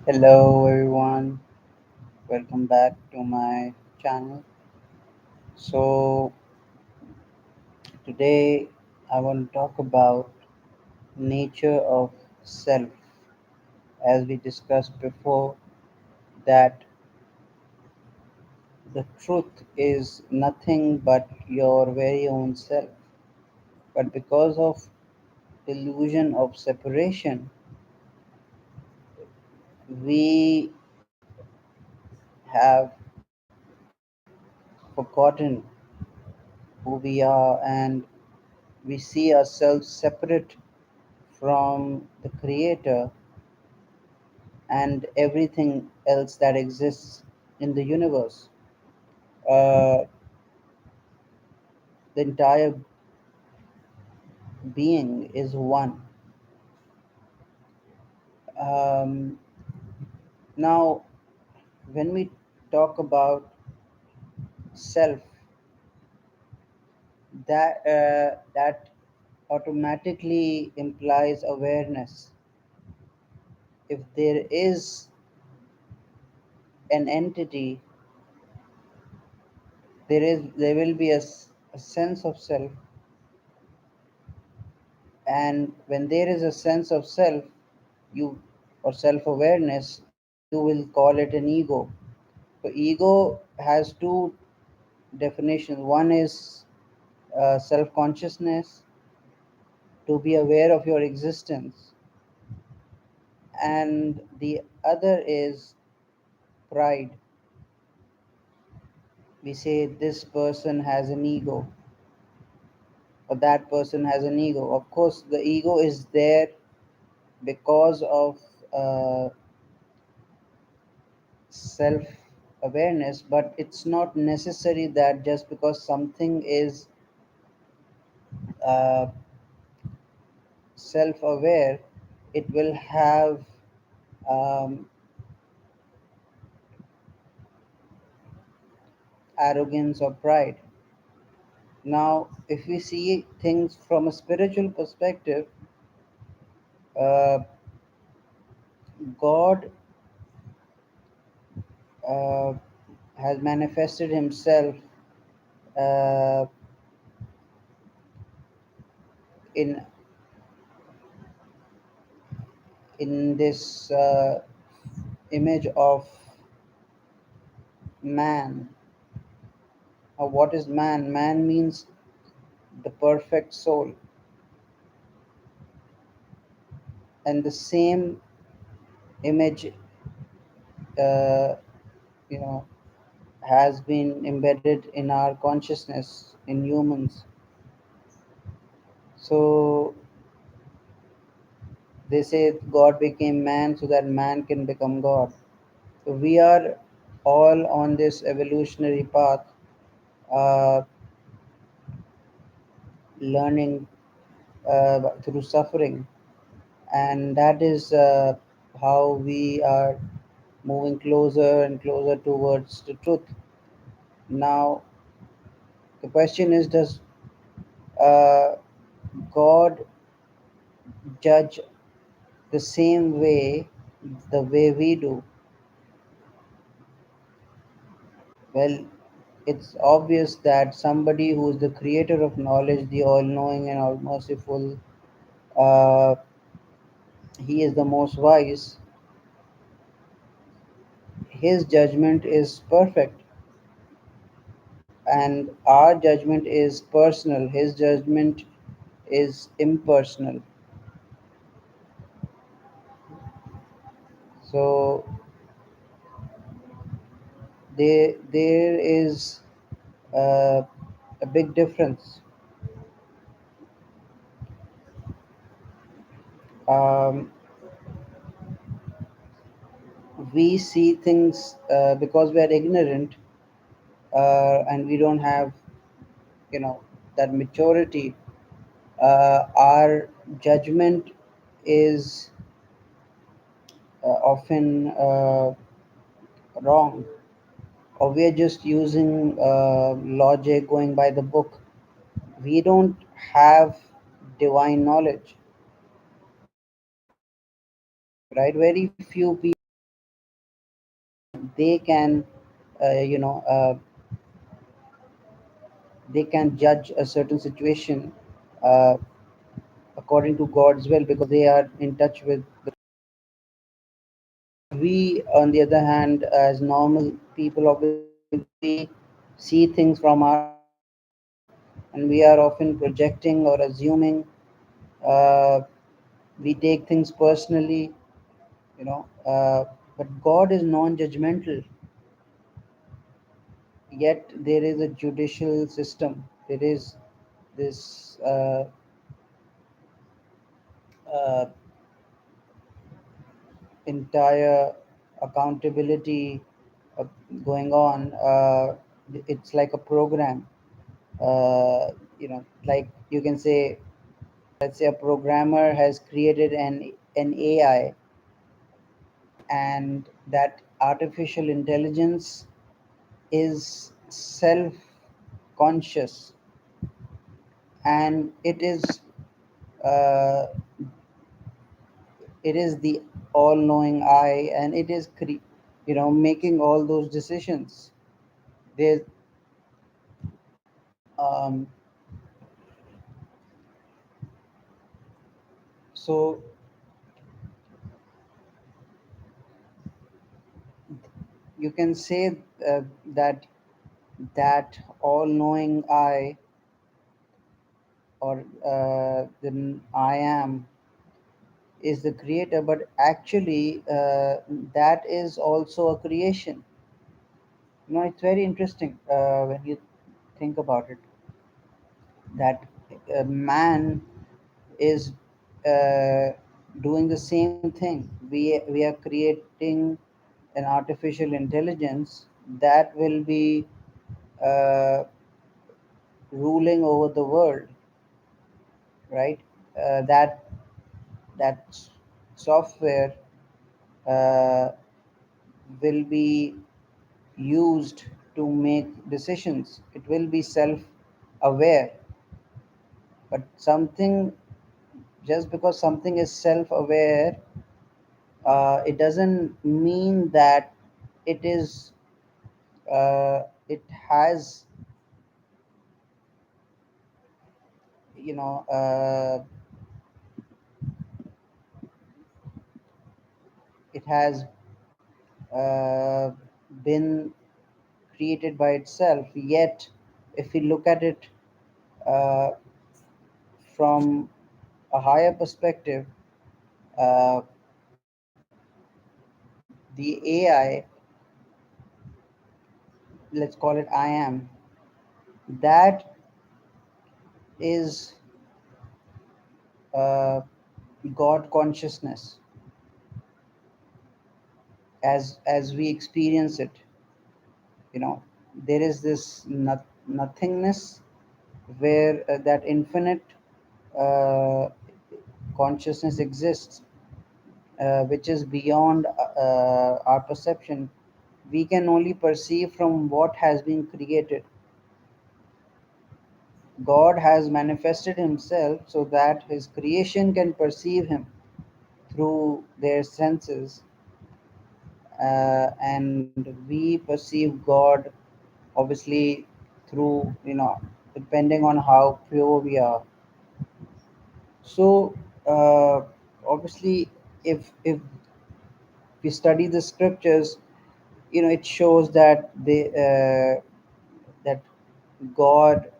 Hello everyone, welcome back to my channel. So, today I want to talk about nature of self. As we discussed before, that the truth is nothing but your very own self. But because of illusion of separation, we have forgotten who we are and we see ourselves separate from the Creator and everything else that exists in the universe. Uh, the entire being is one. Um, Now, when we talk about self, that automatically implies awareness. If there is an entity, there will be a sense of self, and when there is a sense of self, you or self awareness, you will call it an ego. So ego has two definitions. One is self consciousness, to be aware of your existence, and the other is pride. We say this person has an ego or that person has an ego. Of course, the ego is there because of uh, self awareness, but it's not necessary that just because something is uh, self aware, it will have um, arrogance or pride. Now, if we see things from a spiritual perspective, uh, God uh, has manifested Himself uh, in this image of man. What is man? Man means the perfect soul, and the same image, uh, you know, has been embedded in our consciousness in humans. So they say God became man so that man can become God. So we are all on this evolutionary path, uh, learning through suffering, and that is how we are moving closer and closer towards the truth. Now, the question is, does uh, God judge the same way, the way we do? Well, it's obvious that somebody who is the creator of knowledge, the all knowing and all merciful, uh, he is the most wise. His judgment is perfect, and our judgment is personal. His judgment is impersonal. So there is uh, a big difference. Um, we see things because we are ignorant, and we don't have, you know, that maturity. Our judgment is often wrong, or we are just using logic, going by the book. We don't have divine knowledge, right? Very few people they can, uh, you know, uh, they can judge a certain situation uh, according to God's will because they are in touch with the. We, on the other hand, as normal people, obviously we see things from our perspective, and we are often projecting or assuming. Uh, we take things personally, you know. But God is non-judgmental. Yet there is a judicial system. There is this uh, entire accountability uh, going on. It's like a program. Like you can say, let's say a programmer has created an AI, and that artificial intelligence is self conscious, and uh, it is the all knowing eye, and it is making all those decisions. There's um, so you can say that that all knowing eye, or the I am, is the creator, but actually that is also a creation. It's very interesting when you think about it, that man is uh, doing the same thing. We are creating an artificial intelligence that will be uh, ruling over the world, right? That software uh, will be used to make decisions. It will be self aware. But something, just because something is self aware, it doesn't mean that it is it has, you know uh, it has uh, been created by itself. Yet if we look at it uh, from a higher perspective, uh, the AI, let's call it I am, that is uh, God consciousness as we experience it. There is this nothingness where that infinite uh, consciousness exists, which is beyond our perception. We can only perceive from what has been created. God has manifested himself so that his creation can perceive him through their senses, and we perceive God obviously through, depending on how pure we are. So obviously, if we study the scriptures, it shows that that God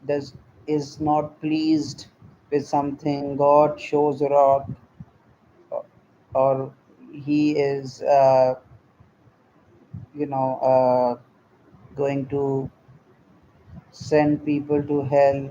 does is not pleased with something. God shows wrath, or he is going to send people to hell.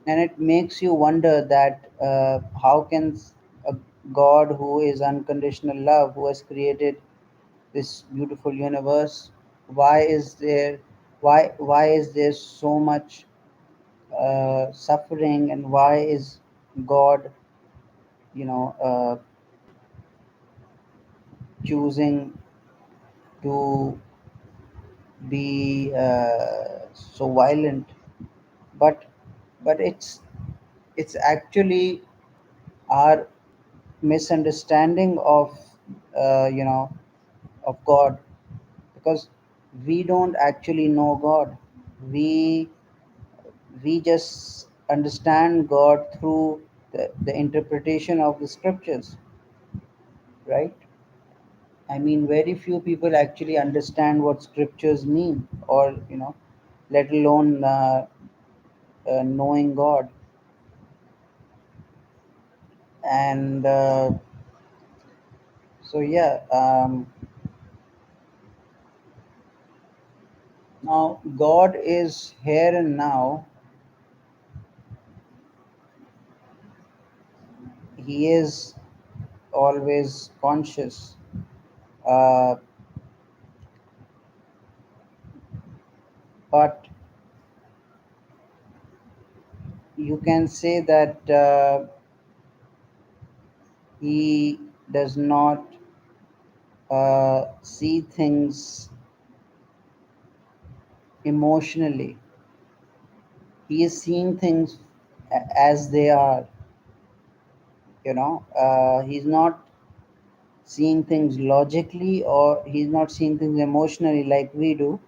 And it makes you wonder that how can a God who is unconditional love, who has created this beautiful universe, why is there why is there so much suffering, and why is God, you know uh, choosing to be so violent? but but it's actually our misunderstanding of of God, because we don't actually know God. We we just understand God through the interpretation of the scriptures, right? I mean, very few people actually understand what scriptures mean, or let alone knowing God. And so, yeah, now God is here and now. He is always conscious, uh, but you can say that he does not see things emotionally. He is seeing things as they are. He's not seeing things logically, or he's not seeing things emotionally like we do.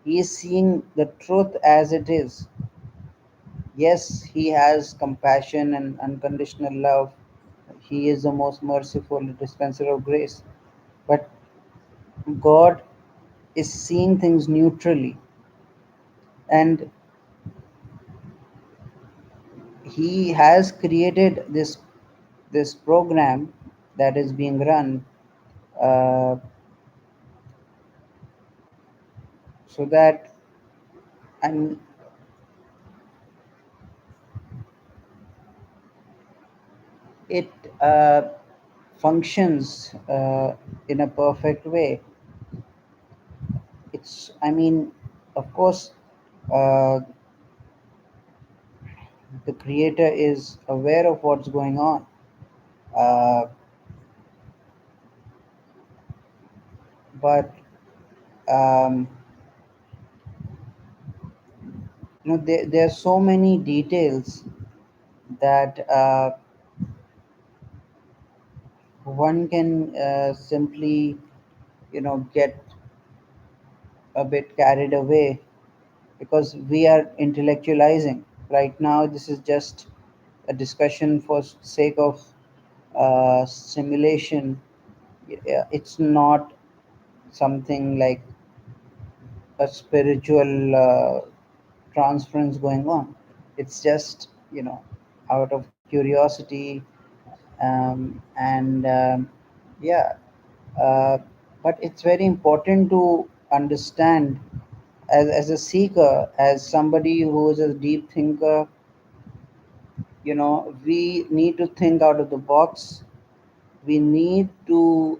He is seeing the truth as it is. Yes, he has compassion and unconditional love. He is the most merciful dispenser of grace. But God is seeing things neutrally. And he has created this program that is being run, uh, so that, and it functions in a perfect way. I mean, of course, uh, the creator is aware of what's going on, uh, but um, there are so many details that one can simply get a bit carried away, because we are intellectualizing right now. This is just a discussion for sake of simulation. Yeah, it's not something like a spiritual transference going on. It's just out of curiosity, and yeah, uh, but it's very important to understand, as a seeker, as somebody who is a deep thinker. We need to think out of the box. We need to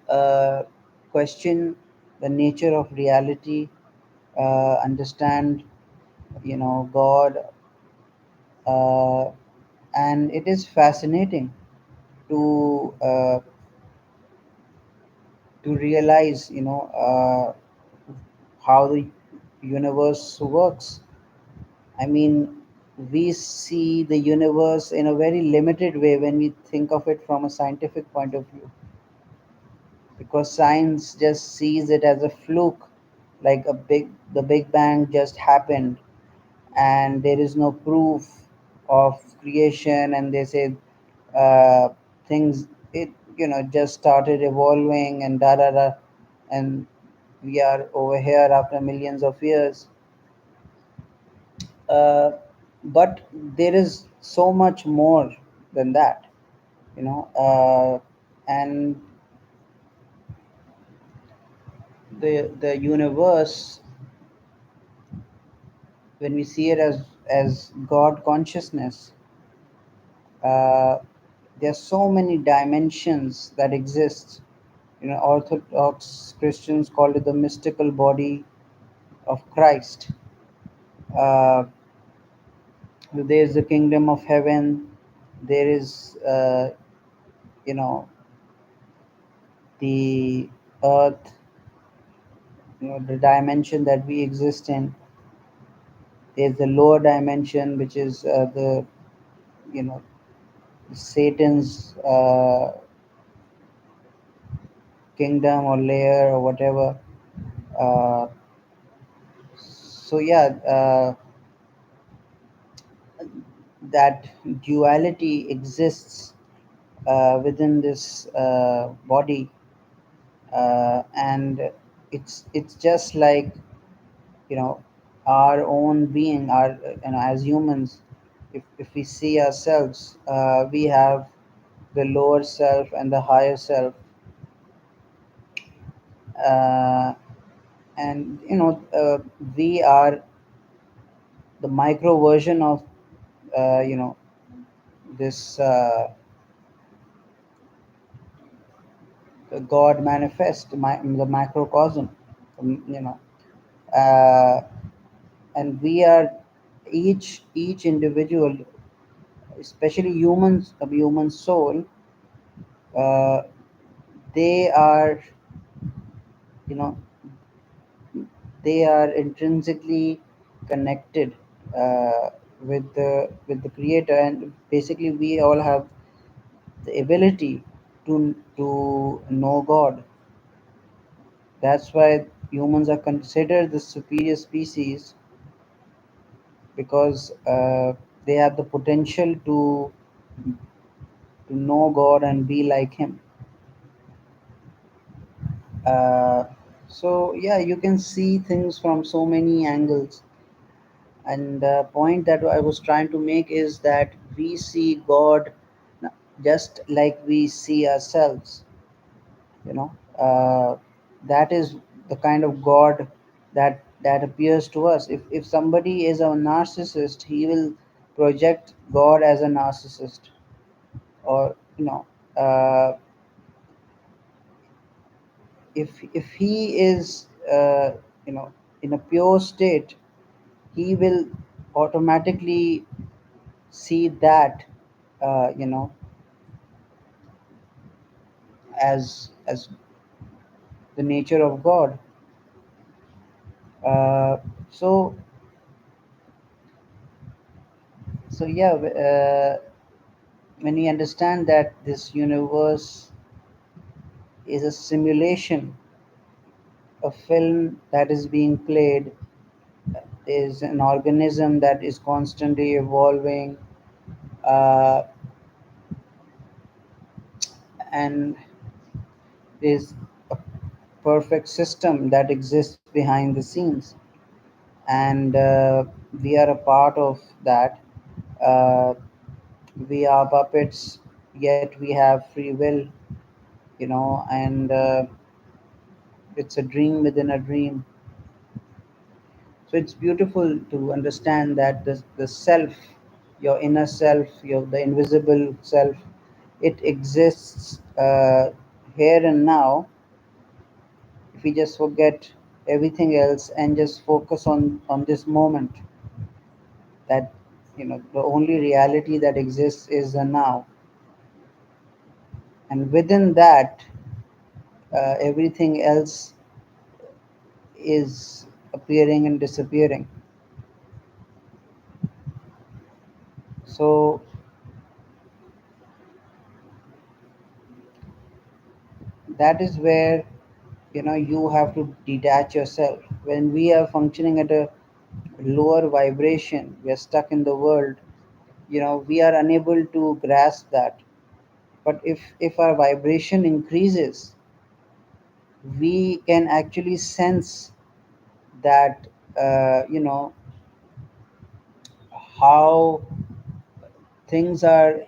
question the nature of reality, understand God, uh, and it is fascinating to realize how the universe works. I mean, we see the universe in a very limited way when we think of it from a scientific point of view, because science just sees it as a fluke, like the Big Bang just happened, and there is no proof of creation, and they say uh, things, it just started evolving, and da da da, and we are over here after millions of years. uh, but there is so much more than that, and the universe, when we see it as God consciousness, uh, there are so many dimensions that exist. Orthodox Christians call it the mystical body of Christ. uh, there is the kingdom of heaven. There is you know the earth, the dimension that we exist in. There's the lower dimension, which is the you know Satan's kingdom or layer or whatever. Uh, so yeah, that duality exists within this body, and it's just like, you know, our own being, our, you know, as humans, if we see ourselves, we have the lower self and the higher self, uh, and you know, we are the micro version of, you know, this God manifest, the microcosm, you know, uh, and we are each individual, especially humans, a human soul, uh, they are, you know, they are intrinsically connected with the creator, and basically we all have the ability to know God. That's why humans are considered the superior species, because they have the potential to know God and be like Him. Uh, so yeah, you can see things from so many angles. And the point that I was trying to make is that we see God just like we see ourselves. You know, that is the kind of God that appears to us. If somebody is a narcissist, he will project God as a narcissist, or you know, uh, if he is, you know, in a pure state, he will automatically see that, you know, as the nature of God. Uh, so so yeah, when we understand that this universe is a simulation, a film that is being played, is an organism that is constantly evolving, uh, and is a perfect system that exists behind the scenes, and we are a part of that. Uh, we are puppets, yet we have free will, you know, and it's a dream within a dream. So it's beautiful to understand that the self, your inner self, your the invisible self, it exists here and now. If we just forget everything else and just focus on this moment, that, you know, the only reality that exists is the now, and within that, everything else is appearing and disappearing. So that is where, you know, you have to detach yourself. When we are functioning at a lower vibration, we are stuck in the world, you know, we are unable to grasp that. But if our vibration increases, we can actually sense that, you know, how things are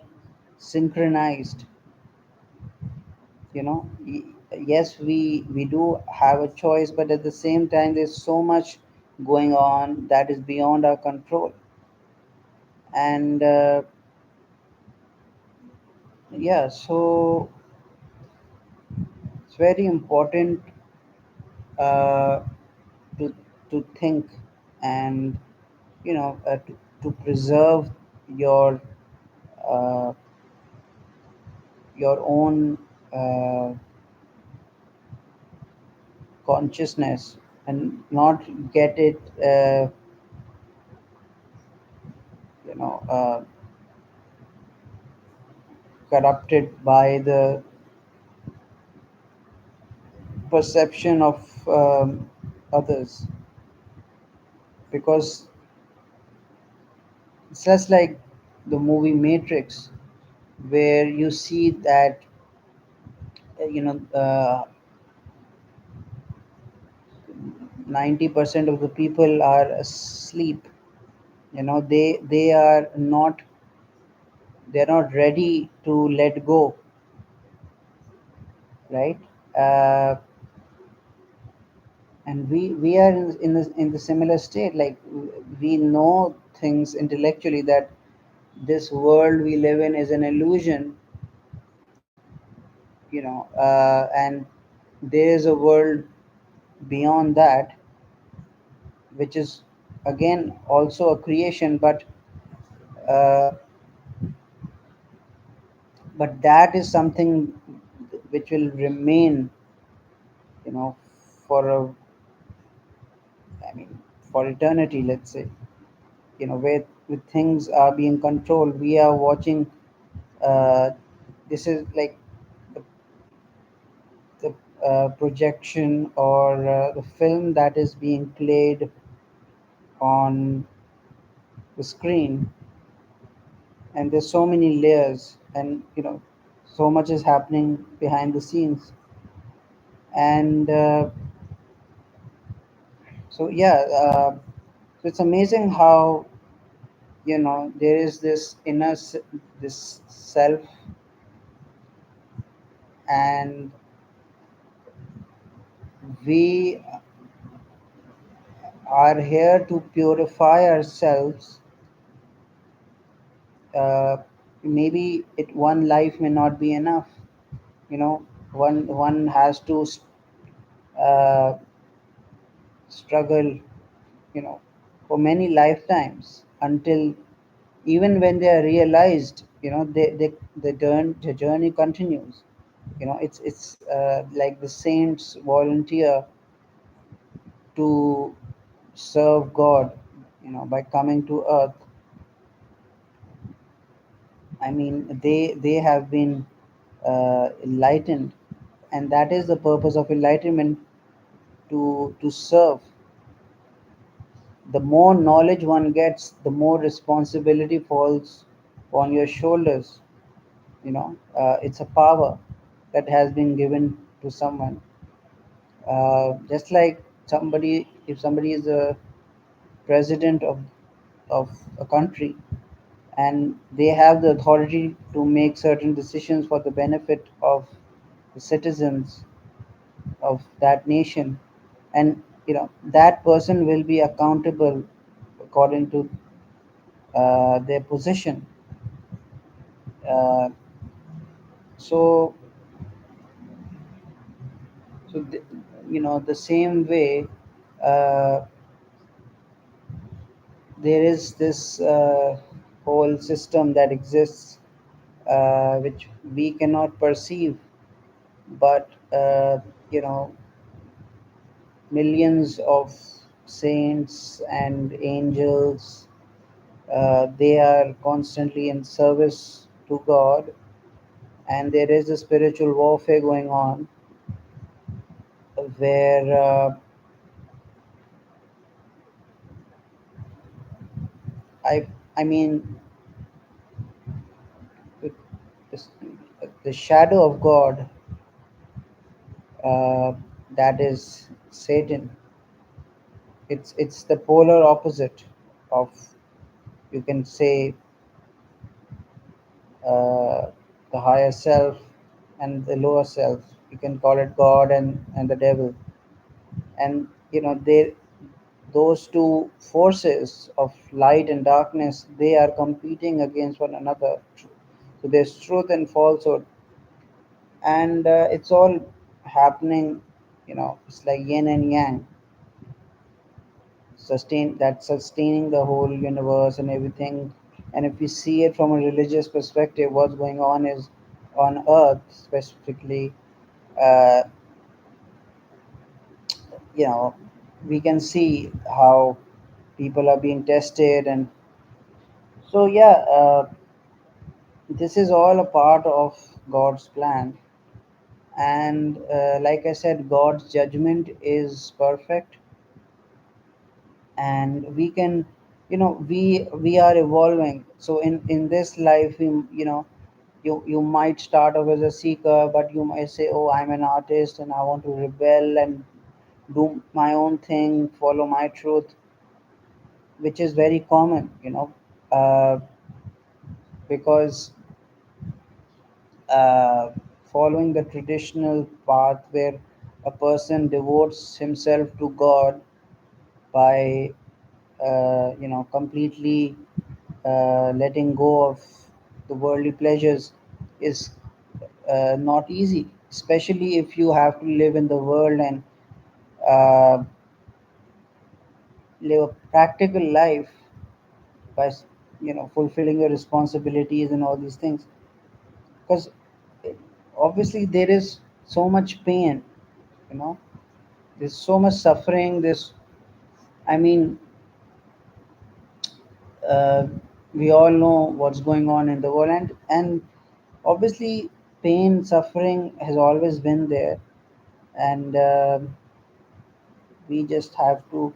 synchronized. You know, yes, we do have a choice, but at the same time there's so much going on that is beyond our control. And yeah, so it's very important uh, to to think, and you know, to preserve your uh, your own uh, consciousness, and not get it, you know, corrupted by perception of others, because it's just like the movie Matrix, where you see that 90% of the people are asleep. They're not ready to let go, right? uh, and we are in the similar state. Like, we know things intellectually that this world we live in is an illusion, and there is a world beyond that, which is again also a creation, uh, but that is something which will remain, you know for a I mean for eternity, let's say. Where with things are being controlled, we are watching. Uh, this is like the projection, or the film that is being played on the screen, and there's so many layers, and so much is happening behind the scenes. And so yeah, so it's amazing how there is this this self, and we are here to purify ourselves. uh, Maybe one life may not be enough. One has to uh, struggle, you know for many lifetimes, until even when they are realized, the journey continues. It's like the saints volunteer to serve God, by coming to earth. I mean, they have been enlightened, and that is the purpose of enlightenment, to serve. The more knowledge one gets, the more responsibility falls on your shoulders. It's a power that has been given to someone. Just like if somebody is a president of a country, and they have the authority to make certain decisions for the benefit of the citizens of that nation, and that person will be accountable according to their position. uh, so so the same way, uh, there is this whole system that exists, which we cannot perceive, but you know millions of saints and angels, they are constantly in service to God, and there is a spiritual warfare going on, where I I mean the, the shadow of God, uh, that is Satan. It's the polar opposite of, you can say, uh, the higher self and the lower self. You can call it God and the devil. And they those two forces of light and darkness, they are competing against one another. So there's truth and falsehood, and it's all happening. It's like yin and yang, sustaining the whole universe and everything. And if we see it from a religious perspective, what's going on is, on earth specifically, uh, you know we can see how people are being tested. And so yeah, this is all a part of God's plan. And like I said, God's judgment is perfect, and we can, we are evolving. So in this life, you might start off as a seeker, but you might say, oh, I'm an artist and I want to rebel and do my own thing, follow my truth, which is very common, because uh, following the traditional path where a person devotes himself to God by completely letting go of the worldly pleasures is not easy, especially if you have to live in the world and uh, live a practical life by fulfilling your responsibilities and all these things. Because obviously there is so much pain, you know there's so much suffering. This, I mean, uh, we all know what's going on in the world, and obviously pain, suffering has always been there, and we just have to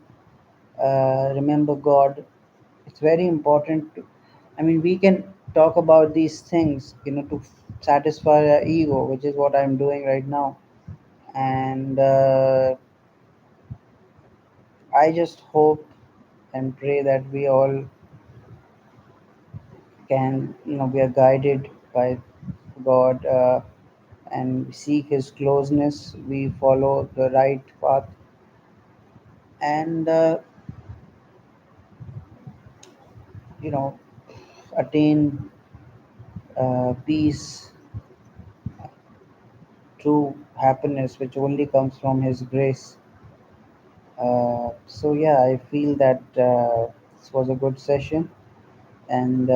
remember God. It's very important to, I mean, we can talk about these things, to satisfy our ego, which is what I'm doing right now. And I just hope and pray that we all can, we are guided by God, and seek His closeness. We follow the right path, and you know, attain peace, true happiness, which only comes from His grace. So yeah, I feel that this was a good session, and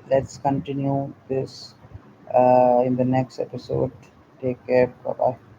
let's continue this in the next episode. Take care. Bye bye.